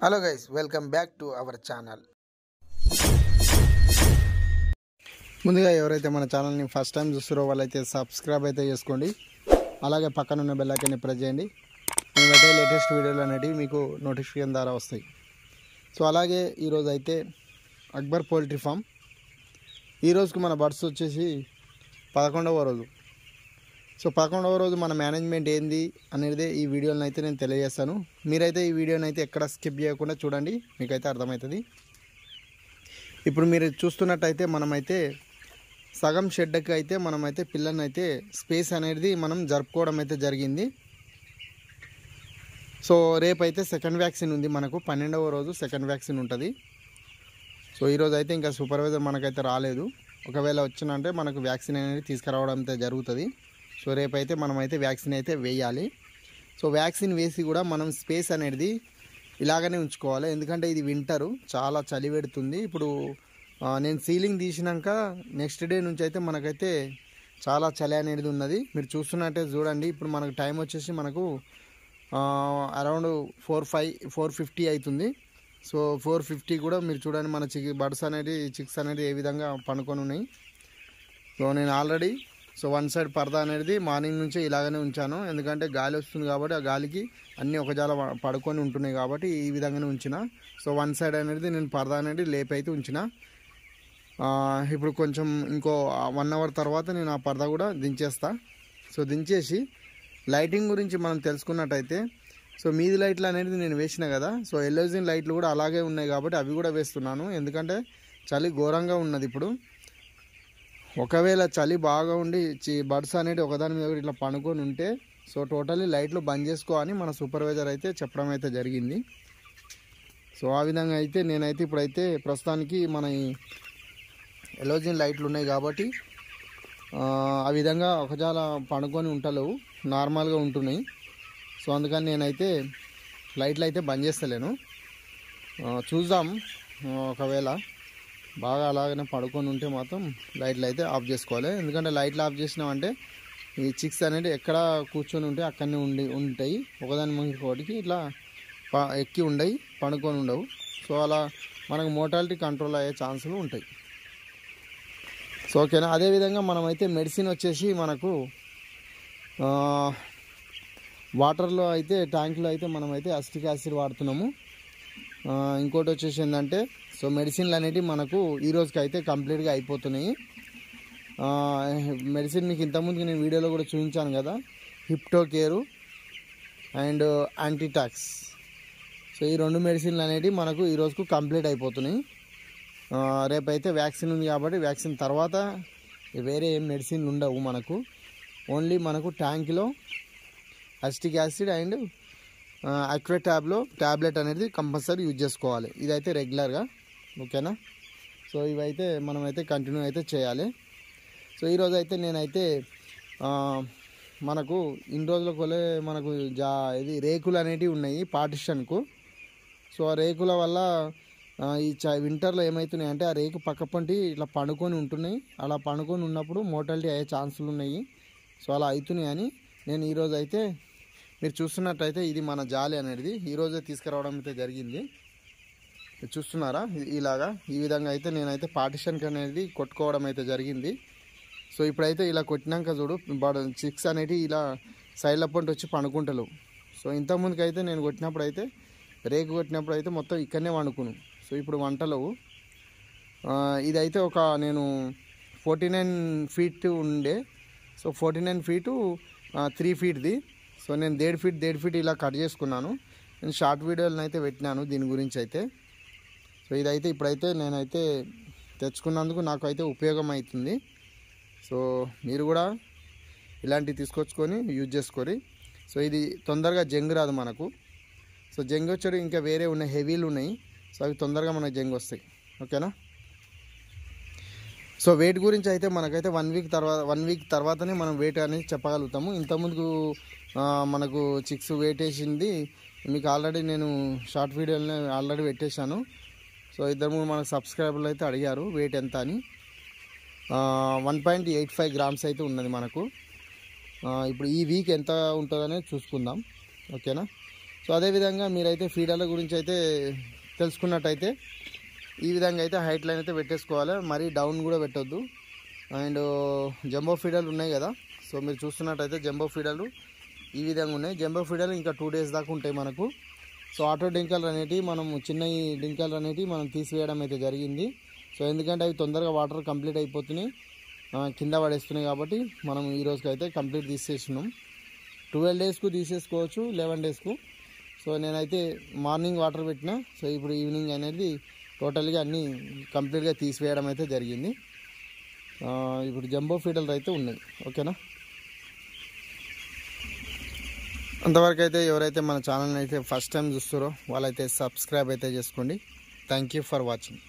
Hello guys, welcome back to our channel. ముందుగా ఎవరైతే మన ఛానల్ని ఫస్ట్ టైం చూస్తారో వాళ్ళైతే సబ్స్క్రైబ్ అయితే చేసుకోండి. అలాగే పక్కన ఉన్న బెల్ ఐకాన్ని ప్రెస్ చేయండి. మేము పెట్టే లేటెస్ట్ వీడియోలు అనేవి మీకు నోటిఫికేషన్ ద్వారా వస్తాయి. సో అలాగే ఈరోజు అయితే అక్బర్ పౌల్ట్రీ ఫామ్. ఈరోజుకి మన బర్డ్స్ వచ్చేసి 11వ రోజు. సో 11వ రోజు మన మేనేజ్మెంట్ ఏంది అనేది ఈ వీడియోని అయితే నేను తెలియజేస్తాను. మీరైతే ఈ వీడియోని అయితే ఎక్కడ స్కిప్ చేయకుండా చూడండి, మీకైతే అర్థమవుతుంది. ఇప్పుడు మీరు చూస్తున్నట్టయితే మనమైతే సగం షెడ్కి అయితే మనమైతే పిల్లల్ని అయితే స్పేస్ అనేది మనం జరుపుకోవడం అయితే జరిగింది. సో రేపైతే సెకండ్ వ్యాక్సిన్ ఉంది మనకు. 12వ రోజు సెకండ్ వ్యాక్సిన్ ఉంటుంది. సో ఈరోజు అయితే ఇంకా సూపర్వైజర్ మనకైతే రాలేదు. ఒకవేళ వచ్చినంటే మనకు వ్యాక్సిన్ అనేది తీసుకురావడం అయితే జరుగుతుంది. సో రేపైతే మనమైతే వ్యాక్సిన్ అయితే వేయాలి. సో వ్యాక్సిన్ వేసి కూడా మనం స్పేస్ అనేది ఇలాగనే ఉంచుకోవాలి. ఎందుకంటే ఇది వింటరు, చాలా చలి పెడుతుంది. ఇప్పుడు నేను సీలింగ్ తీసినాక నెక్స్ట్ డే నుంచి అయితే మనకైతే చాలా చలి అనేది ఉన్నది. మీరు చూస్తున్నట్టే చూడండి. ఇప్పుడు మనకు టైం వచ్చేసి మనకు అరౌండ్ 450 అవుతుంది. సో 450 కూడా మీరు చూడండి, మన బర్డ్స్ అనేది చిక్స్ అనేది ఏ విధంగా పనుకొని ఉన్నాయి. సో నేను ఆల్రెడీ వన్ సైడ్ పరదా అనేది మార్నింగ్ నుంచే ఇలాగనే ఉంచాను. ఎందుకంటే గాలి వస్తుంది కాబట్టి ఆ గాలికి అన్నీ ఒకజాల పడుకొని ఉంటున్నాయి కాబట్టి ఈ విధంగానే ఉంచిన. సో వన్ సైడ్ అనేది నేను పరదా అనేది లేపి అయితే ఉంచిన. ఇప్పుడు కొంచెం ఇంకో 1 అవర్ తర్వాత నేను ఆ పరదా కూడా దించేస్తా. సో దించేసి లైటింగ్ గురించి మనం తెలుసుకున్నట్టయితే, సో మీది లైట్లు అనేది నేను వేసిన కదా. సో ఎల్ఓజిన్ లైట్లు కూడా అలాగే ఉన్నాయి కాబట్టి అవి కూడా వేస్తున్నాను. ఎందుకంటే చలి ఘోరంగా ఉన్నది. ఇప్పుడు ఒకవేళ చలి బాగా ఉండి బర్డ్స్ అనేది ఒకదాని మీద ఇట్లా పనుకొని ఉంటే సో టోటల్లీ లైట్లు బంద్ చేసుకో అని మన సూపర్వైజర్ అయితే చెప్పడం అయితే జరిగింది. సో ఆ విధంగా అయితే నేనైతే ఇప్పుడైతే ప్రస్తుతానికి మన ఎలోజిన్ లైట్లు ఉన్నాయి కాబట్టి ఆ విధంగా ఒకజాల పనుకొని ఉంటలేవు, నార్మల్గా ఉంటున్నాయి. సో అందుకని నేనైతే లైట్లు అయితే బంద్ చేస్తలేను. చూద్దాం, ఒకవేళ బాగా అలాగనే పడుకొని ఉంటే మాత్రం లైట్లు అయితే ఆఫ్ చేసుకోవాలి. ఎందుకంటే లైట్లు ఆఫ్ చేసినామంటే ఈ చిక్స్ అనేది ఎక్కడ కూర్చొని ఉంటే అక్కడనే ఉంటాయి, ఒకదాని ఇంకోటికి ఇట్లా ఎక్కి ఉండయి, పడుకొని ఉండవు. సో అలా మనకు మోర్టాలిటీ కంట్రోల్ అయ్యే ఛాన్సులు ఉంటాయి. సో ఓకేనా. అదేవిధంగా మనమైతే మెడిసిన్ వచ్చేసి మనకు వాటర్లో అయితే ట్యాంకులో అయితే మనమైతే అసిటిక్ యాసిడ్ వాడుతున్నాము. ఇంకోటి వచ్చేసి ఏంటంటే, సో మెడిసిన్లు అనేవి మనకు ఈ రోజుకి అయితే కంప్లీట్గా అయిపోతున్నాయి. మెడిసిన్ మీకు ఇంతకుముందు నేను వీడియోలో కూడా చూపించాను కదా, హిప్టోకేరు అండ్ యాంటీటాక్స్. సో ఈ 2 మెడిసిన్లు అనేవి మనకు ఈ రోజుకు కంప్లీట్ అయిపోతున్నాయి. రేపైతే వ్యాక్సిన్ ఉంది కాబట్టి వ్యాక్సిన్ తర్వాత వేరే ఏం మెడిసిన్లు ఉండవు మనకు. ఓన్లీ మనకు ట్యాంక్లో acetic acid and aqua tablet అనేది కంపల్సరీ యూజ్ చేసుకోవాలి. ఇదైతే రెగ్యులర్గా, ఓకేనా. సో ఇవైతే మనమైతే కంటిన్యూ అయితే చేయాలి. సో ఈరోజు అయితే నేనైతే మనకు ఇన్ని రోజుల కొలే మనకు ఇది రేకులు అనేటివి ఉన్నాయి పార్టిషన్కు. సో ఆ రేకుల వల్ల ఈ వింటర్లో ఏమవుతున్నాయి అంటే ఆ రేకు పక్క పంటి ఇట్లా పడుకొని ఉంటున్నాయి. అలా పడుకొని ఉన్నప్పుడు మోర్టాలిటీ అయ్యే ఛాన్సులు ఉన్నాయి. సో అలా అవుతున్నాయి అని నేను ఈరోజు అయితే, మీరు చూస్తున్నట్టయితే ఇది మన జాలి అనేది ఈరోజే తీసుకురావడం అయితే జరిగింది. చూస్తున్నారా, ఇలాగా ఈ విధంగా అయితే నేనైతే పార్టిషన్కి అనేది కొట్టుకోవడం అయితే జరిగింది. సో ఇప్పుడైతే ఇలా కొట్టినాక చూడు, చిక్స్ అనేవి ఇలా సైడ్ల పంట వచ్చి పండుకుంటలు. సో ఇంతకుముందుకు అయితే నేను కొట్టినప్పుడు అయితే, రేకు కొట్టినప్పుడు అయితే మొత్తం ఇక్కడనే వండుకును. సో ఇప్పుడు వంటలవు. ఇదైతే ఒక నేను 49 ఫీట్ ఉండే. So 49 feet 3 ఫీట్ది. సో నేను 1.5 ఫీట్ ఇలా కట్ చేసుకున్నాను. నేను షార్ట్ వీడియోలను అయితే పెట్టినాను దీని గురించి అయితే. సో ఇదైతే ఇప్పుడైతే నేనైతే తెచ్చుకున్నందుకు నాకు అయితే ఉపయోగం అవుతుంది. సో మీరు కూడా ఇలాంటివి తీసుకొచ్చుకొని యూజ్ చేసుకొని. సో ఇది తొందరగా జంగు రాదు మనకు. సో జంగు వచ్చాడు ఇంకా వేరే ఉన్నాయి, హెవీలు ఉన్నాయి. సో అవి తొందరగా మనకు జంగు వస్తాయి, ఓకేనా. సో వెయిట్ గురించి అయితే మనకైతే 1 వీక్ తర్వాతనే మనం వెయిట్ అనేది చెప్పగలుగుతాము. ఇంతకుముందు మనకు చిక్స్ వెయిట్ వేసింది మీకు ఆల్రెడీ నేను షార్ట్ వీడియోని ఆల్రెడీ పెట్టేశాను. సో 2-3 మనకు సబ్స్క్రైబర్లు అయితే అడిగారు వెయిట్ ఎంత అని. 1.85 గ్రామ్స్ అయితే ఉన్నది మనకు. ఇప్పుడు ఈ వీక్ ఎంత ఉంటుందనేది చూసుకుందాం, ఓకేనా. సో అదేవిధంగా మీరైతే ఫీడర్ల గురించి అయితే తెలుసుకున్నట్టయితే ఈ విధంగా అయితే హైట్ లైన్ అయితే పెట్టేసుకోవాలి, మరీ డౌన్ కూడా పెట్టొద్దు. అండ్ జంబో ఫీడర్లు ఉన్నాయి కదా, సో మీరు చూస్తున్నట్టయితే జంబో ఫీడర్లు ఈ విధంగా ఉన్నాయి. జంబో ఫీడర్లు ఇంకా 2 days దాకా ఉంటాయి మనకు. సో ఆటో డింకర్లు అనేటివి మనం చిన్న డింకర్లు అనేటివి మనం తీసివేయడం అయితే జరిగింది. సో ఎందుకంటే అవి తొందరగా వాటర్ కంప్లీట్ అయిపోతున్నాయి, కింద పడేస్తున్నాయి. కాబట్టి మనం ఈ రోజుకి అయితే కంప్లీట్ తీసేసినాం. 12 daysకు తీసేసుకోవచ్చు, 11 daysకు. సో నేనైతే మార్నింగ్ వాటర్ పెట్టిన, సో ఇప్పుడు ఈవినింగ్ అనేది టోటల్గా అన్నీ కంప్లీట్గా తీసివేయడం అయితే జరిగింది. ఇప్పుడు జంబో ఫీడర్లు అయితే ఉన్నాయి. ఓకేనా, అంతవరకు అయితే ఎవరైతే మన ఛానల్ని అయితే ఫస్ట్ టైం చూస్తారో వాళ్ళైతే సబ్స్క్రైబ్ అయితే చేసుకోండి. Thank you for watching.